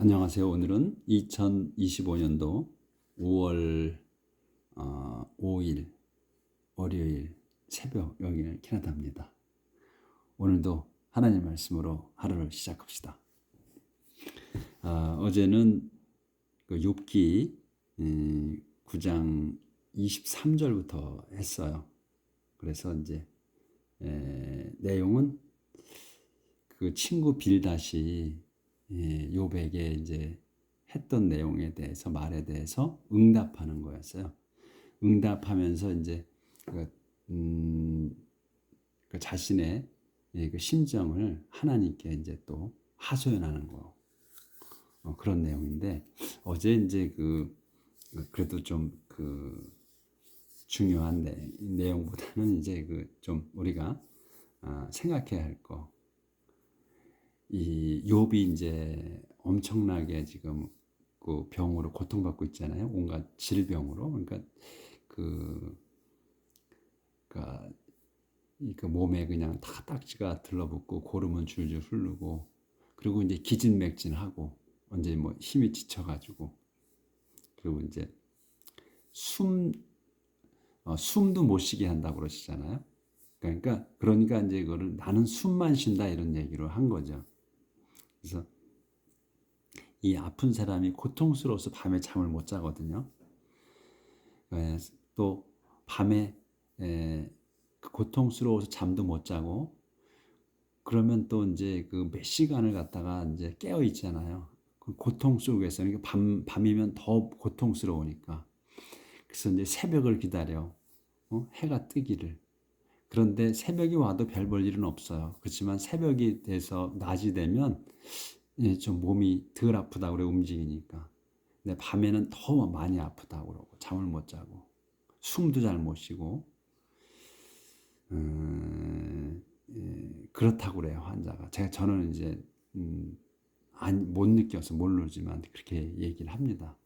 안녕하세요. 오늘은 2025년도 5월 5일 월요일 새벽 여기는 캐나다입니다. 오늘도 하나님 말씀으로 하루를 시작합시다. 어제는 그 욥기 9장 23절부터 했어요. 그래서 이제 내용은 그 친구 빌닷이 욥에게 이제 했던 내용에 대해서 말에 대해서 응답하는 거였어요. 응답하면서 이제 그 자신의 그 심정을 하나님께 이제 또 하소연하는 거 그런 내용인데 어제 이제 그래도 좀 중요한 내용보다는 이제 좀 우리가 생각해야 할 거. 이 욥이 이제 엄청나게 지금 그 병으로 고통받고 있잖아요. 온갖 질병으로. 그러니까 그러니까 그 몸에 그냥 다 딱지가 들러붙고 고름은 줄줄 흐르고 그리고 이제 기진맥진하고 언제 뭐 힘이 지쳐가지고 그리고 이제 숨도 못 쉬게 한다고 그러시잖아요. 그러니까 이제 이거를 나는 숨만 쉰다 이런 얘기로 한 거죠. 그래서 이 아픈 사람이 고통스러워서 밤에 잠을 못 자거든요. 또 밤에 고통스러워서 잠도 못 자고 그러면 또 이제 그 몇 시간을 갖다가 이제 깨어 있잖아요. 그 고통 속에서 그러니까 밤이면 더 고통스러우니까 그래서 이제 새벽을 기다려 해가 뜨기를. 그런데 새벽이 와도 별 볼 일은 없어요. 그렇지만 새벽이 돼서 낮이 되면 좀 몸이 덜 아프다고 그래 움직이니까. 근데 밤에는 더 많이 아프다고 그러고 잠을 못 자고 숨도 잘 못 쉬고 그렇다고 그래요 환자가. 저는 이제 못 느껴서 모르지만 그렇게 얘기를 합니다.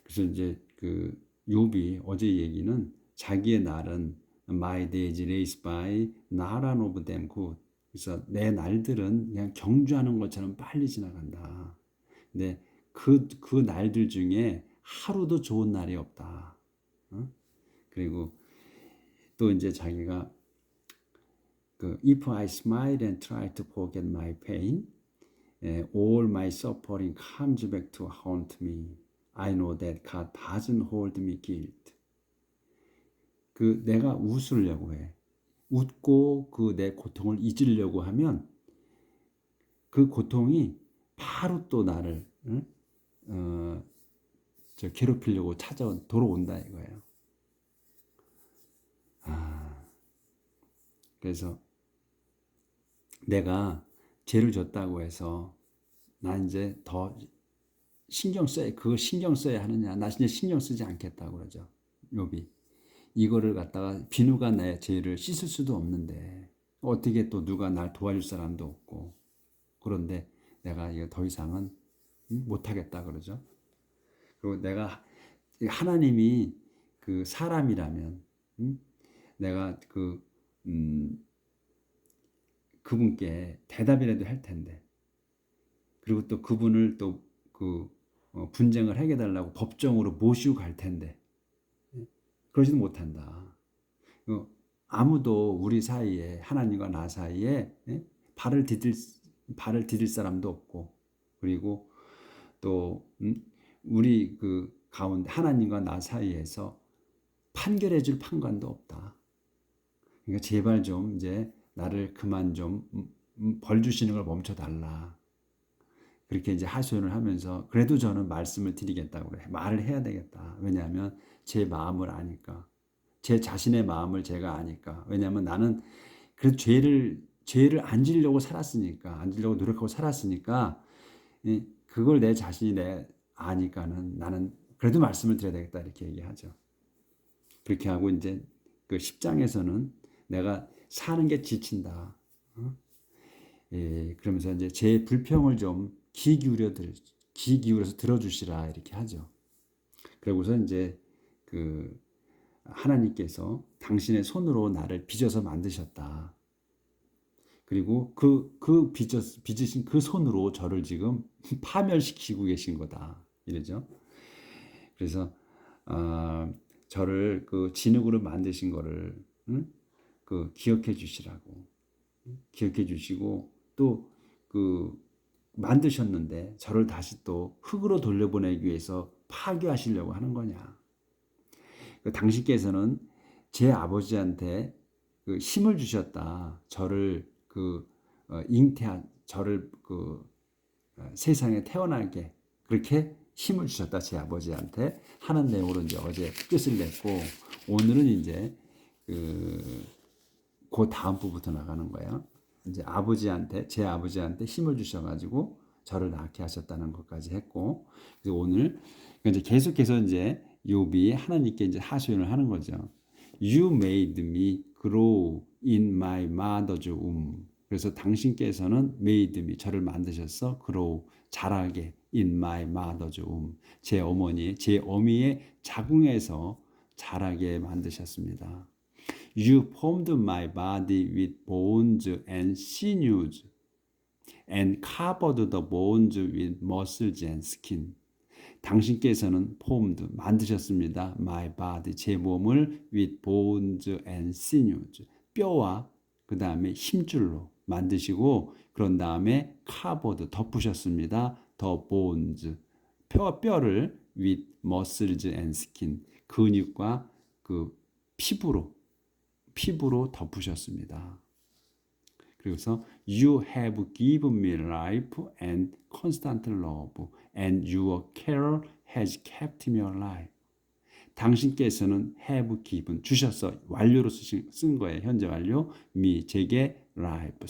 그래서 이제 그 욥이 어제 얘기는 자기의 날은 my days race by not one of them good. 그래서 내 날들은 그냥 경주하는 것처럼 빨리 지나간다. 근데 그 날들 중에 하루도 좋은 날이 없다. 그리고 또 이제 자기가 If I smile and try to forget my pain, all my suffering comes back to haunt me. I know that God doesn't hold me guilt. 내가 웃으려고 해. 웃고 내 고통을 잊으려고 하면 그 고통이 바로 또 나를 괴롭히려고 돌아온다 이거예요. 그래서 내가 죄를 졌다고 해서 나 이제 더 그거 신경 써야 하느냐? 나 이제 신경 쓰지 않겠다고 그러죠. 욥이. 이거를 갖다가 비누가 내 죄를 씻을 수도 없는데 어떻게 또 누가 날 도와줄 사람도 없고 그런데 내가 이거 더 이상은 못하겠다 그러죠. 그리고 내가 하나님이 사람이라면 내가 그분께 대답이라도 할 텐데 그리고 또 그분을 또 분쟁을 해결달라고 법정으로 모시고 갈 텐데 그러지도 못한다. 아무도 우리 사이에 하나님과 나 사이에 발을 디딜 사람도 없고 그리고 또 우리 가운데 하나님과 나 사이에서 판결해줄 판관도 없다. 그러니까 제발 좀 이제 나를 그만 좀 벌 주시는 걸 멈춰달라. 그렇게 이제 하소연을 하면서 그래도 저는 말씀을 드리겠다고 그래. 말을 해야 되겠다. 왜냐하면 제 마음을 아니까. 제 자신의 마음을 제가 아니까. 왜냐하면 나는 그 죄를 안 지려고 살았으니까, 안 지려고 노력하고 살았으니까, 그걸 내 자신이 아니까는 나는 그래도 말씀을 드려야 되겠다 이렇게 얘기하죠. 그렇게 하고 이제 10장에서는 내가 사는 게 지친다. 그러면서 이제 제 불평을 좀 귀 기울여서 들어주시라 이렇게 하죠. 그러고서 이제 하나님께서 당신의 손으로 나를 빚어서 만드셨다. 그리고 빚으신 그 손으로 저를 지금 파멸시키고 계신 거다. 이러죠. 그래서 저를 그 진흙으로 만드신 거를 그 기억해 주시라고. 기억해 주시고 또 그 만드셨는데 저를 다시 또 흙으로 돌려보내기 위해서 파괴하시려고 하는 거냐. 그 당신께서는 제 아버지한테 그 힘을 주셨다. 저를 그 잉태한 저를 그 세상에 태어나게 그렇게 힘을 주셨다. 제 아버지한테 하는 내용으로 이제 어제 끝을 냈고 오늘은 이제 그 다음 부부터 나가는 거예요. 이제 제 아버지한테 힘을 주셔가지고 저를 낳게 하셨다는 것까지 했고, 그래서 오늘 이제 계속해서 이제 욥이 하나님께 이제 하소연을 하는 거죠. You made me grow in my mother's womb. 그래서 당신께서는 made me 저를 만드셔서 grow 자라게 in my mother's womb 제 어머니 제 어미의 자궁에서 자라게 만드셨습니다. You formed my body with bones and sinews and covered the bones with muscles and skin. 당신께서는 formed 만드셨습니다. My body 제 몸을 with bones and sinews 뼈와 그 다음에 힘줄로 만드시고 그런 다음에 covered 덮으셨습니다. The bones 뼈를 with muscles and skin 근육과 그 피부로 덮으셨습니다. 그래서 You have given me life and constant love, and your care has kept me alive. 당신께서는 have given 주셔서 완료로 쓴 거예요. 현재 완료 me 제게 life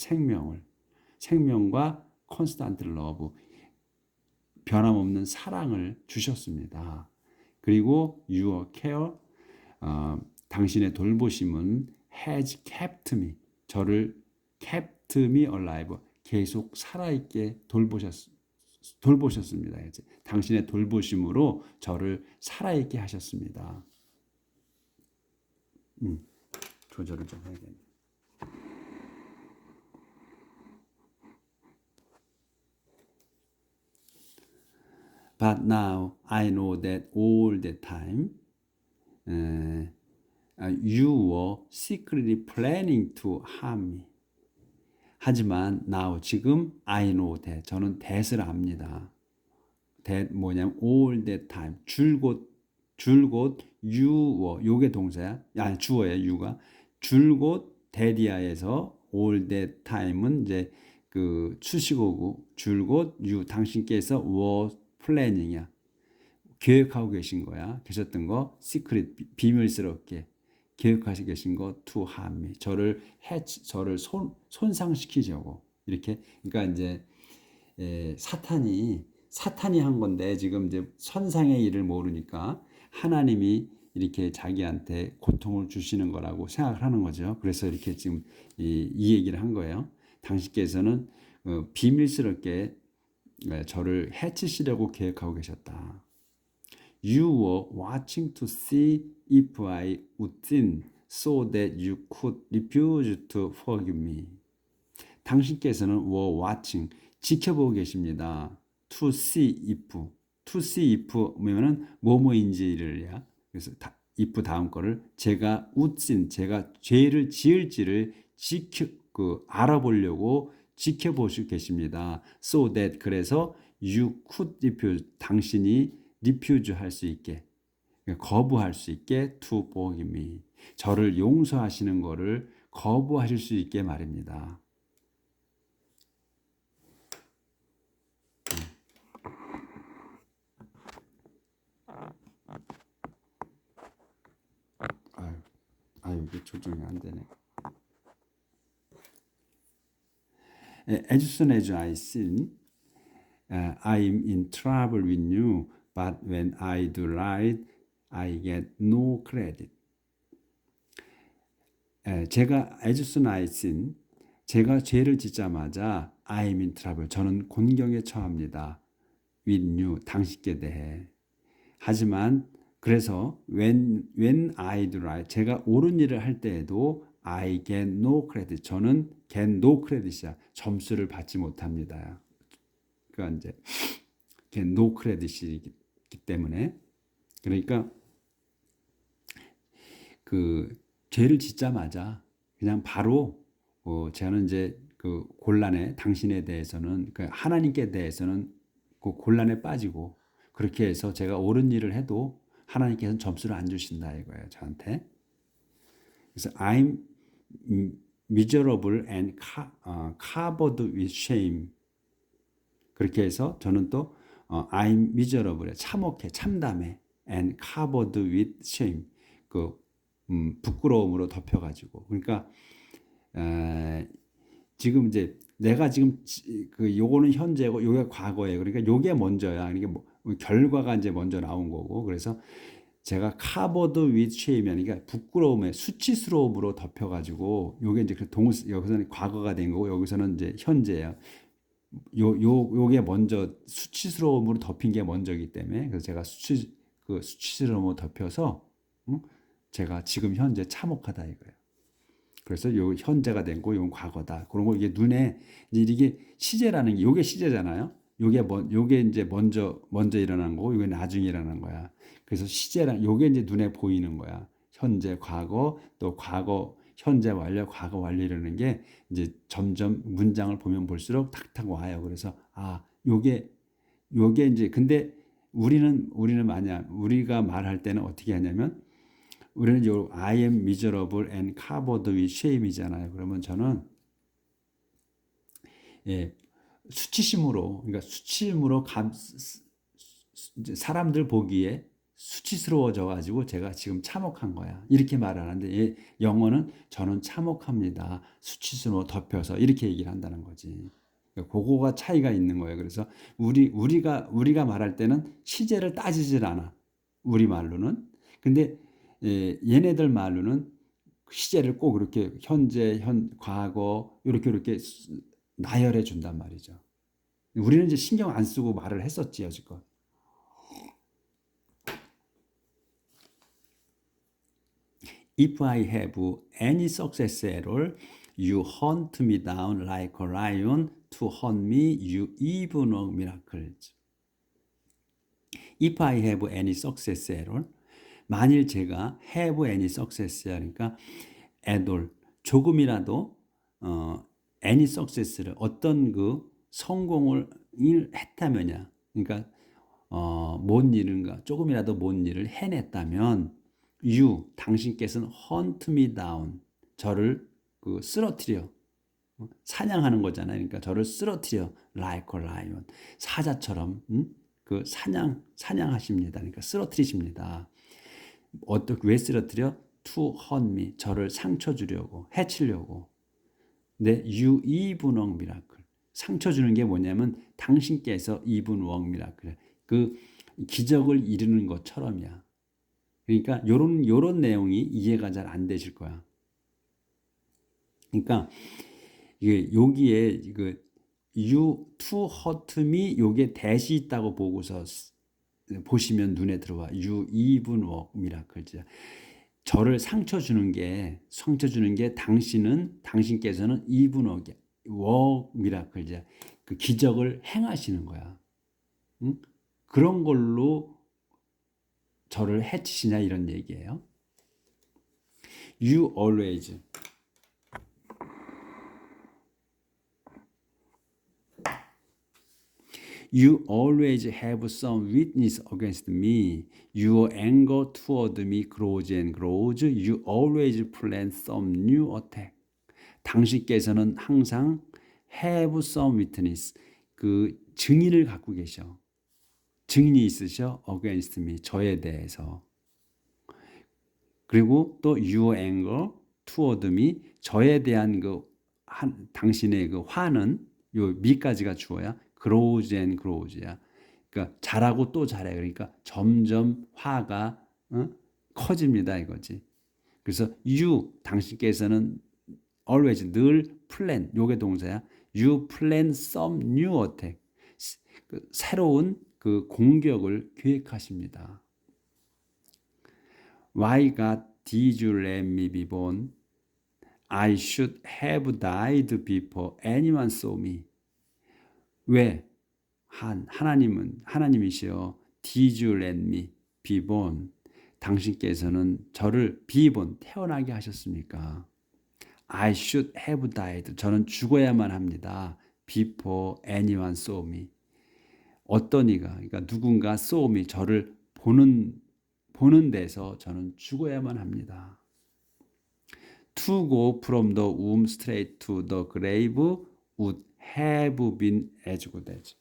생명과 constant love 변함없는 사랑을 주셨습니다. 그리고 your care 당신의 돌보심은 has kept me 저를 kept me alive 계속 살아있게 돌보셨습니다. 이제 당신의 돌보심으로 저를 살아있게 하셨습니다. 조절을 좀 해야겠네. But now I know that all the time you were secretly planning to harm me. 하지만 now 지금 I know that 저는 that을 압니다. that 뭐냐면 all the time 줄곧 you were 요게 동사야. 아니 주어야 you가 줄곧 that이야에서 all the time은 이제 그 수식어고 줄곧 you 당신께서 were planning이야. 계획하고 계신 거야. 계셨던 거 secret 비밀스럽게 계획하시고 계신 거 to harm me 저를 손상시키려고 이렇게 그러니까 이제 사탄이 한 건데 지금 이제 선상의 일을 모르니까 하나님이 이렇게 자기한테 고통을 주시는 거라고 생각을 하는 거죠. 그래서 이렇게 지금 이 얘기를 한 거예요. 당신께서는 비밀스럽게 저를 해치시려고 계획하고 계셨다. You were watching to see if I would sin so that you could refuse to forgive me. 당신께서는 were watching 지켜보고 계십니다. To see if 뭐면은 뭐뭐인지를야. 그래서 if 다음 거를 제가 would sin 제가 죄를 지을지를 알아보려고 지켜보시고 계십니다. So that 그래서 you could refuse 당신이 refuse 할 수 있게 거부할 수 있게 to forgive me 저를 용서하시는 것을 거부하실 수 있게 말입니다. 이게 조정이 안 되네. As soon as I sin, I'm in trouble with you. But when I do right, I get no credit. 제가 as soon as I sin, 제가 죄를 짓자마자 I'm in trouble. 저는 곤경에 처합니다. with you, 당신께 대해. 하지만 그래서 when I do right, 제가 옳은 일을 할 때에도 I get no credit. 저는 get no credit이야. 점수를 받지 못합니다. 그러니까 이제 get no credit이기 때문에 그러니까 그 죄를 짓자마자 그냥 바로 저는 이제 그 곤란에 당신에 대해서는 그 하나님께 대해서는 그 곤란에 빠지고 그렇게 해서 제가 옳은 일을 해도 하나님께서는 점수를 안 주신다 이거예요 저한테. 그래서 I'm miserable and covered with shame. 그렇게 해서 저는 또 I'm miserable 참혹해 참담해 and covered with shame 그 부끄러움으로 덮여가지고 그러니까 지금 이제 내가 지금 그 요거는 현재고 요게 과거예요. 그러니까 요게 먼저야. 그러니까 뭐 결과가 이제 먼저 나온 거고 그래서 제가 covered with shame 그러니까 부끄러움에 수치스러움으로 덮여가지고 요게 이제 그 여기서는 과거가 된 거고 여기서는 이제 현재예요. 요게 먼저 수치스러움으로 덮인 게 먼저이기 때문에 그래서 제가 수치스러움으로 덮여서 제가 지금 현재 참혹하다 이거예요. 그래서 요 현재가 된 거, 요 과거다. 그런 거 이게 눈에 이게 시제라는 게 요게 시제잖아요. 요게 이제 먼저 일어난 거고 요게 나중에 일어난 거야. 그래서 시제란 요게 이제 눈에 보이는 거야. 현재, 과거, 또 과거, 현재 완료, 과거 완료 이러는 게 이제 점점 문장을 보면 볼수록 탁탁 와요. 그래서 요게 이제 근데 우리는 만약 우리가 말할 때는 어떻게 하냐면 우리는 요 I am miserable and covered with shame이잖아요. 그러면 저는 수치심으로 그러니까 수치심으로 사람들 보기에 수치스러워져 가지고 제가 지금 참혹한 거야. 이렇게 말하는데 영어는 저는 참혹합니다. 수치스러워 덮여서 이렇게 얘기를 한다는 거지. 그거가 차이가 있는 거예요. 그래서 우리가 말할 때는 시제를 따지질 않아. 우리 말로는. 근데 얘네들 말로는 시제를 꼭 이렇게 현재, 과거 이렇게 나열해 준단 말이죠. 우리는 이제 신경 안 쓰고 말을 했었지 여지껏. If I have any success at all, you hunt me down like a lion. To hunt me, you even work miracles. If I have any success at all, 만일 제가 have any success 그러니까 at all 조금이라도 any success를 어떤 그 성공을 했다면야 그러니까 뭔 일인가 조금이라도 뭔 일을 해냈다면 you 당신께서는 hunt me down 저를 그 쓰러뜨려 사냥하는 거잖아요. 그러니까 저를 쓰러뜨려 like a lion 사자처럼 그 사냥하십니다. 그러니까 쓰러뜨리십니다. 어떻게 왜 쓰러뜨려? To hurt me 저를 상처 주려고 해치려고. 근데 you even work miracle 상처 주는 게 뭐냐면 당신께서 even work miracle 그 기적을 이루는 것처럼이야. 그러니까 요런 내용이 이해가 잘 안 되실 거야. 그러니까 이게 여기에 이거 you to hurt me 요게 대시 있다고 보고서 보시면 눈에 들어와. You even work miracles. 저를 상처 주는 게 당신께서는 even work miracles. 그 기적을 행하시는 거야. 응? 그런 걸로 저를 해치시냐 이런 얘기예요. You always You always have some witness against me. Your anger toward me grows and grows. You always plan some new attack. 당신께서는 항상 have some witness. 그 증인을 갖고 계셔. 증인이 있으셔. against me. 저에 대해서. 그리고 또 your anger toward me. 저에 대한 당신의 그 화는 요 미까지가 주어야. grows and grows야. 그러니까 자라고 또 자라요. 그러니까 점점 화가 커집니다 이거지. 그래서 you 당신께서는 always 늘 plan 요게 동사야. You plan some new attack. 새로운 그 공격을 계획하십니다. Why God did you let me be born? I should have died before anyone saw me. 왜? 하나님이시여, did you let me be born? 당신께서는 저를 be born, 태어나게 하셨습니까? I should have died. 저는 죽어야만 합니다. Before anyone saw me. 어떤 이가, 그러니까 누군가 saw me, 저를 보는 데서 저는 죽어야만 합니다. To go from the womb straight to the grave would have been as good as.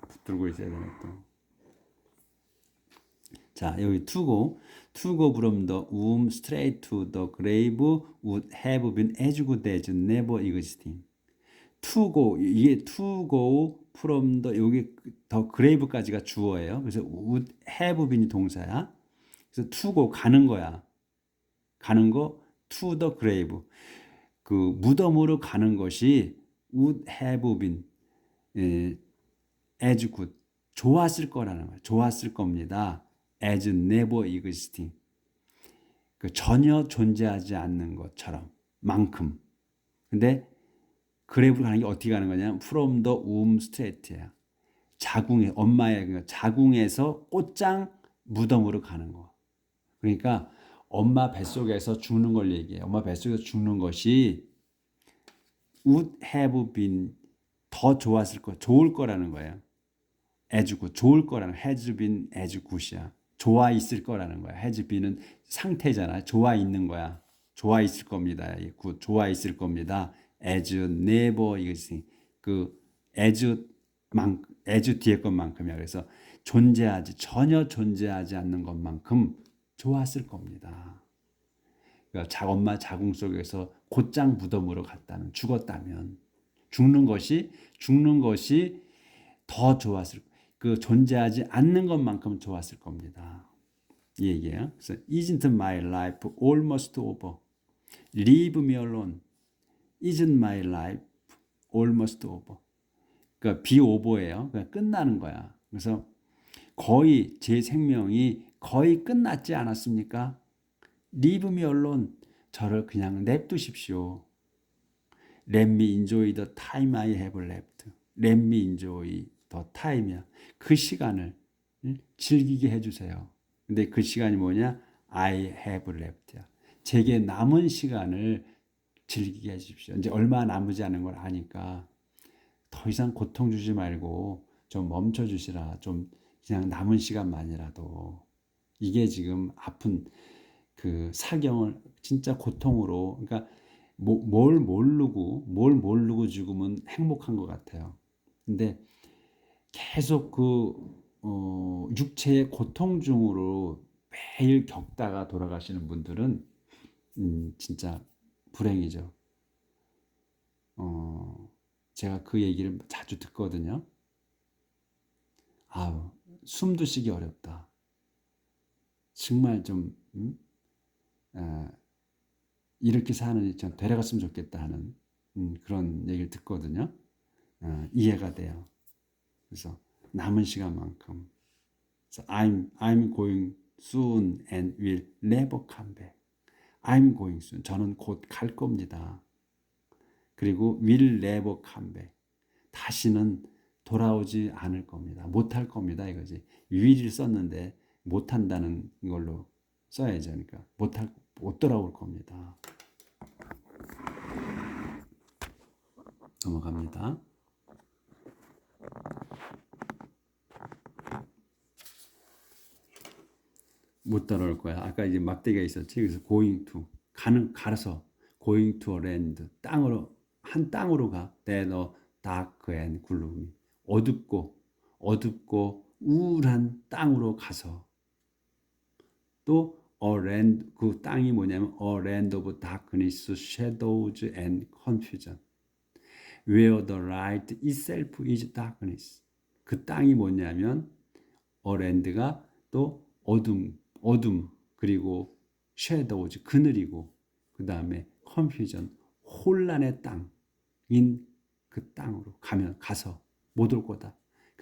붙들고 있어야 되네 또. 자, 여기 to go from the womb straight to the grave would have been as good as never existing. to go, 이게 to go from the, 여기 더 grave까지가 주어예요. 그래서 would have been이 동사야. 그래서 to go, 가는 거야. 가는 거 to the grave. 그 무덤으로 가는 것이 would have been as good, 좋았을 거라는 거예요. 좋았을 겁니다. as never existing. 그 전혀 존재하지 않는 것처럼 만큼. 근데 그래브로 가는 게 어떻게 가는 거냐면 from the womb straight야. 자궁에, 엄마의 자궁에서 꽃장 무덤으로 가는 거. 그러니까 엄마 뱃속에서 죽는 걸 얘기해요. 엄마 뱃속에서 죽는 것이 would have been, 더 좋았을 거, 좋을 거라는 거예요. as good, 좋을 거라는, has been as good이야. 좋아 있을 거라는 거야. has been은 상태잖아. 좋아 있는 거야. 좋아 있을 겁니다. good, 좋아 있을 겁니다. as never existing. 그 as 뒤에 것만큼이야. 그래서 전혀 존재하지 않는 것만큼 좋았을 겁니다. 그러니까 엄마 자궁 속에서 곧장 무덤으로 갔다면, 죽었다면, 죽는 것이 더 좋았을, 그 존재하지 않는 것만큼 좋았을 겁니다. 이 얘기예요. 그래서 isn't my life almost over? Leave me alone. Isn't my life almost over? 그러니까 be over예요. 그러니까 끝나는 거야. 그래서 거의 제 생명이 거의 끝났지 않았습니까? Leave me alone. 저를 그냥 냅두십시오. Let me enjoy the time I have left. Let me enjoy the time이야. 그 시간을 즐기게 해주세요. 근데 그 시간이 뭐냐? I have left야. 제게 남은 시간을 즐기게 해주십시오. 이제 얼마 남지 않은 걸 아니까 더 이상 고통 주지 말고 좀 멈춰 주시라. 좀 그냥 남은 시간만이라도. 이게 지금 아픈 그 사경을 진짜 고통으로, 그러니까 뭘 모르고 죽으면 행복한 것 같아요. 근데 계속 육체의 고통 중으로 매일 겪다가 돌아가시는 분들은 진짜 불행이죠. 제가 그 얘기를 자주 듣거든요. 아우, 숨도 쉬기 어렵다. 정말 좀 이렇게 사는 좀 데려갔으면 좋겠다 하는 그런 얘기를 듣거든요. 이해가 돼요. 그래서 남은 시간만큼. So I'm going soon and will never come back. I'm going soon. 저는 곧 갈 겁니다. 그리고 will never come back. 다시는 돌아오지 않을 겁니다. 못할 겁니다. 이거지. will을 썼는데 못한다는 걸로 써야죠. 그러니까 못 돌아올 겁니다. 넘어갑니다. 못 따라올 거야. 아까 이제 막대기가 있었지. 그래서 going to, 가서 going to a land, 한 땅으로 가. That a dark and gloomy, 어둡고 우울한 땅으로 가서. 또 a land, 그 땅이 뭐냐면 a land of darkness, shadows and confusion, where the light itself is darkness. 그 땅이 뭐냐면 a land가 또 어둠 그리고 shadows, 그늘이고, 그 다음에 confusion, 혼란의 땅인 그 땅으로 가서 못 올 거다.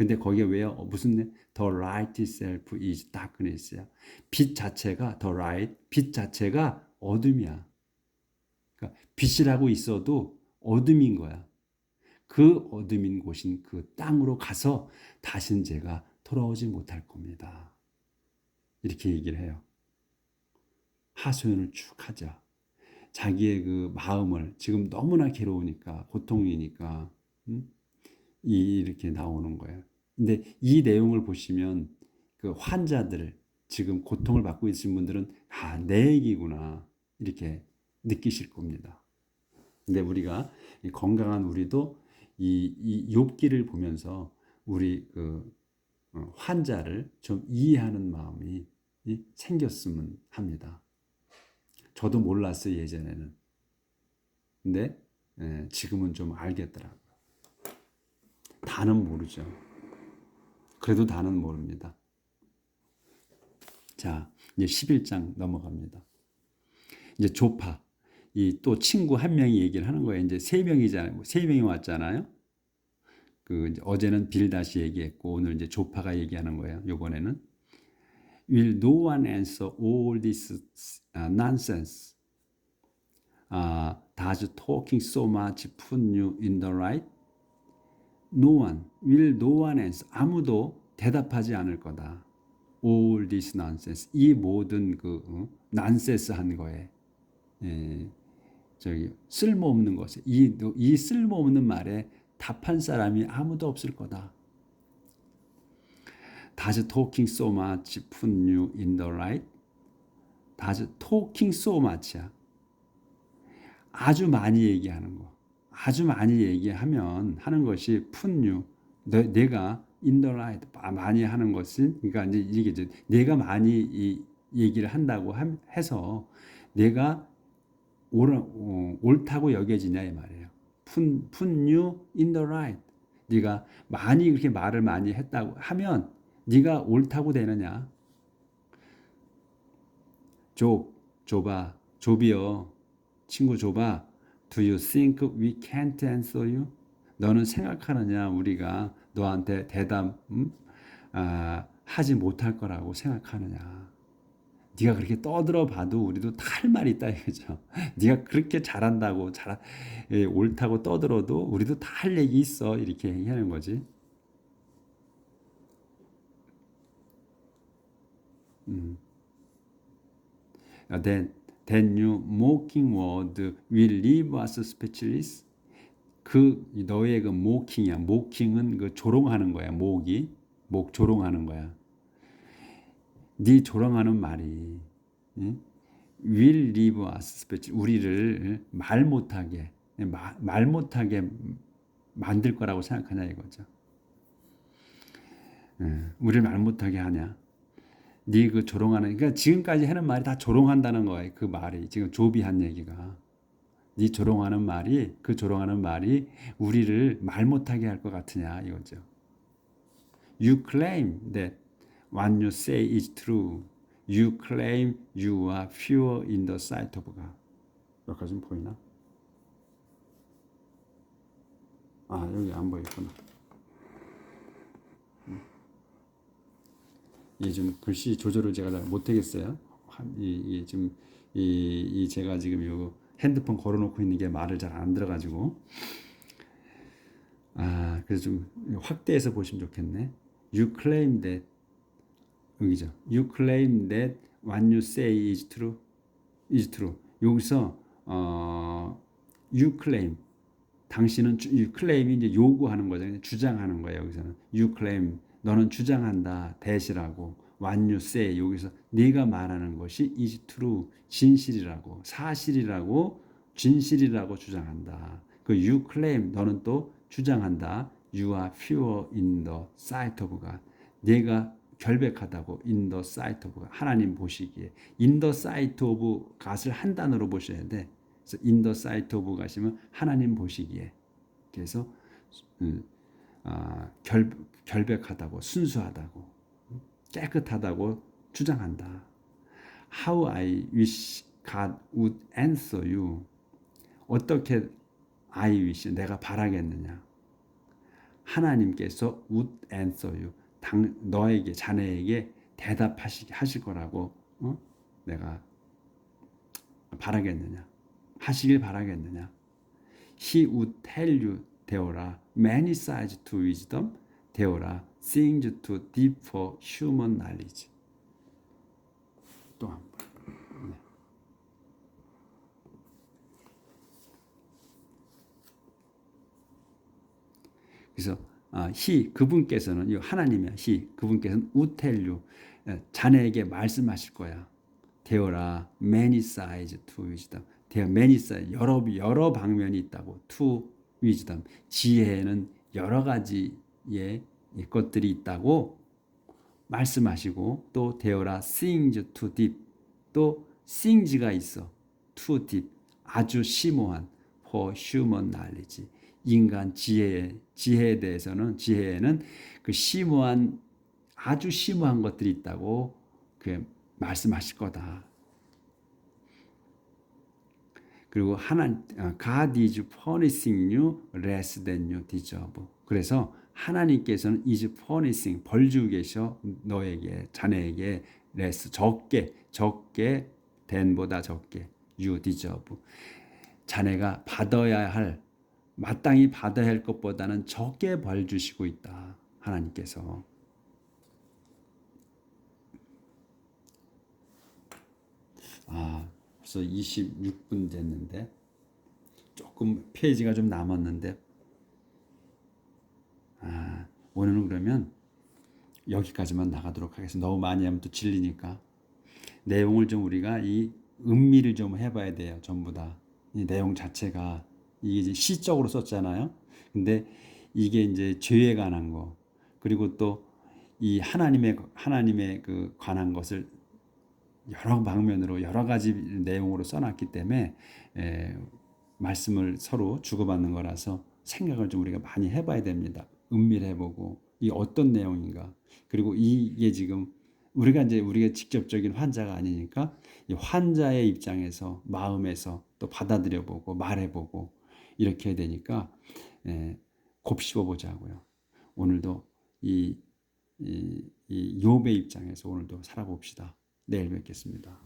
근데 거기에 왜요? 무슨 the light itself is darkness야. 빛 자체가 the light, 빛 자체가 어둠이야. 그러니까 빛이라고 있어도 어둠인 거야. 그 어둠인 곳인 그 땅으로 가서 다신 제가 돌아오지 못할 겁니다. 이렇게 얘기를 해요. 하소연을 쭉 하자. 자기의 그 마음을 지금 너무나 괴로우니까 고통이니까 이렇게 나오는 거예요. 근데 이 내용을 보시면 그 환자들 지금 고통을 받고 있으신 분들은 내 얘기구나 이렇게 느끼실 겁니다. 근데 우리가 건강한 우리도 이 욥기를 보면서 우리 그 환자를 좀 이해하는 마음이 생겼으면 합니다. 저도 몰랐어요, 예전에는. 근데 지금은 좀 알겠더라고요. 다는 모르죠. 그래도 다는 모릅니다. 자, 이제 11장 넘어갑니다. 이제 조파, 이 또 친구 한 명이 얘기를 하는 거예요. 이제 세 명이잖아요. 세 명이 왔잖아요. 그 이제 어제는 빌다시 얘기했고 오늘 이제 조파가 얘기하는 거예요. 이번에는 Will no one answer all this nonsense? Does talking so much put you in the right? No one, will no one answer. 아무도 대답하지 않을 거다. All this nonsense. 이 모든 그 nonsense 한 거에 저기 쓸모없는 것에 이 쓸모없는 말에 답한 사람이 아무도 없을 거다. Does talking so much put you in the right? Does talking so much야. 아주 많이 얘기하는 거. 아주 많이 얘기하면 하는 것이 put you. 내가 in the right 많이 하는 것은 그러니까 이제 이게 내가 많이 이 얘기를 한다고 해서 내가 옳다고 여겨지냐 이 말이에요. put you in the right. 네가 많이 그렇게 말을 많이 했다고 하면 네가 옳다고 되느냐? 좁이요. 친구 좁아. Do you think we can't answer you? 너는 생각하느냐 우리가 너한테 대답 하지 못할 거라고 생각하느냐? 네가 그렇게 떠들어 봐도 우리도 다 할 말이 있다 이거죠. 네가 그렇게 잘한다고 옳다고 떠들어도 우리도 다 할 얘기 있어 이렇게 얘기하는 거지. Then you mocking word will leave us speechless. 그 너의 그 mocking이야. mocking은 그 조롱하는 거야. 목 조롱하는 거야. 네 조롱하는 말이 will leave us speechless. 우리를 말 못하게 만들 거라고 생각하냐 이거죠. 우리를 말 못하게 하냐. 네 그 조롱하는 그러니까 지금까지 하는 말이 다 조롱한다는 거예요. 그 말이 지금 조비 한 얘기가 네 조롱하는 말이 그 조롱하는 말이 우리를 말 못하게 할 것 같으냐 이거죠. You claim that what you say is true. You claim you are pure in the sight of God. 여기까지 보이나? 여기 안 보이구나. 이 좀 글씨 조절을 제가 잘 못하겠어요. 지금 제가 지금 요 핸드폰 걸어놓고 있는 게 말을 잘 안 들어가지고 그래서 좀 확대해서 보시면 좋겠네. You claim that 여기죠. You claim that what you say is true. 여기서 you claim 당신은 you claim이 이제 요구하는 거잖아요. 주장하는 거예요. 여기서는 you claim 너는 주장한다 대시라고 what you say 여기서 네가 말하는 것이 is true 진실이라고 사실이라고 진실이라고 주장한다. 그 you claim 너는 또 주장한다. You are pure in the sight of God. 네가 결백하다고 in the sight of God. 하나님 보시기에 in the sight of God을 한 단어로 보셔야 돼. 그래서 in the sight of God이면 하나님 보시기에 그래서 결백하다고 순수하다고 깨끗하다고 주장한다. How I wish God would answer you. 어떻게 I wish 내가 바라겠느냐. 하나님께서 would answer you. 너에게 자네에게 대답하실 거라고 내가 바라겠느냐? 하시길 바라겠느냐? He would tell you 되어라 many sides to wisdom 되어라 things to deep for human knowledge. 또 한 번. 네. 그래서 he 그분께서는 하나님이야. he 그분께서는 would tell you 자네에게 말씀하실 거야. 되어라 many sides to wisdom. 되어 many sides 여러 방면이 있다고. to wisdom 지혜에는 여러 가지의 것들이 있다고 말씀하시고 또 되어라 things to deep 또 things가 있어. to deep 아주 심오한 for human knowledge 인간 지혜에 대해서는 지혜에는 그 심오한 아주 심오한 것들이 있다고 그 말씀하실 거다. 그리고 God is punishing you less than you deserve. 그래서 하나님께서는 is punishing 벌 주고 계셔 너에게 자네에게 less 적게 than보다 적게 you deserve. 자네가 받아야 할 마땅히 받아야 할 것보다는 적게 벌 주시고 있다. 하나님께서. 벌써 26분 됐는데 조금 페이지가 좀 남았는데 오늘은 그러면 여기까지만 나가도록 하겠습니다. 너무 많이 하면 또 질리니까 내용을 좀 우리가 이 음미를 좀 해봐야 돼요. 전부 다 이 내용 자체가 이게 이제 시적으로 썼잖아요. 근데 이게 이제 죄에 관한 거 그리고 또 이 하나님의 그 관한 것을 여러 방면으로 여러 가지 내용으로 써놨기 때문에 말씀을 서로 주고받는 거라서 생각을 좀 우리가 많이 해봐야 됩니다. 음미를 해보고 이 어떤 내용인가 그리고 이게 지금 우리가 직접적인 환자가 아니니까 이 환자의 입장에서 마음에서 또 받아들여보고 말해보고 이렇게 해야 되니까 곱씹어 보자고요. 오늘도 이 욥의 입장에서 오늘도 살아봅시다. 내일 뵙겠습니다.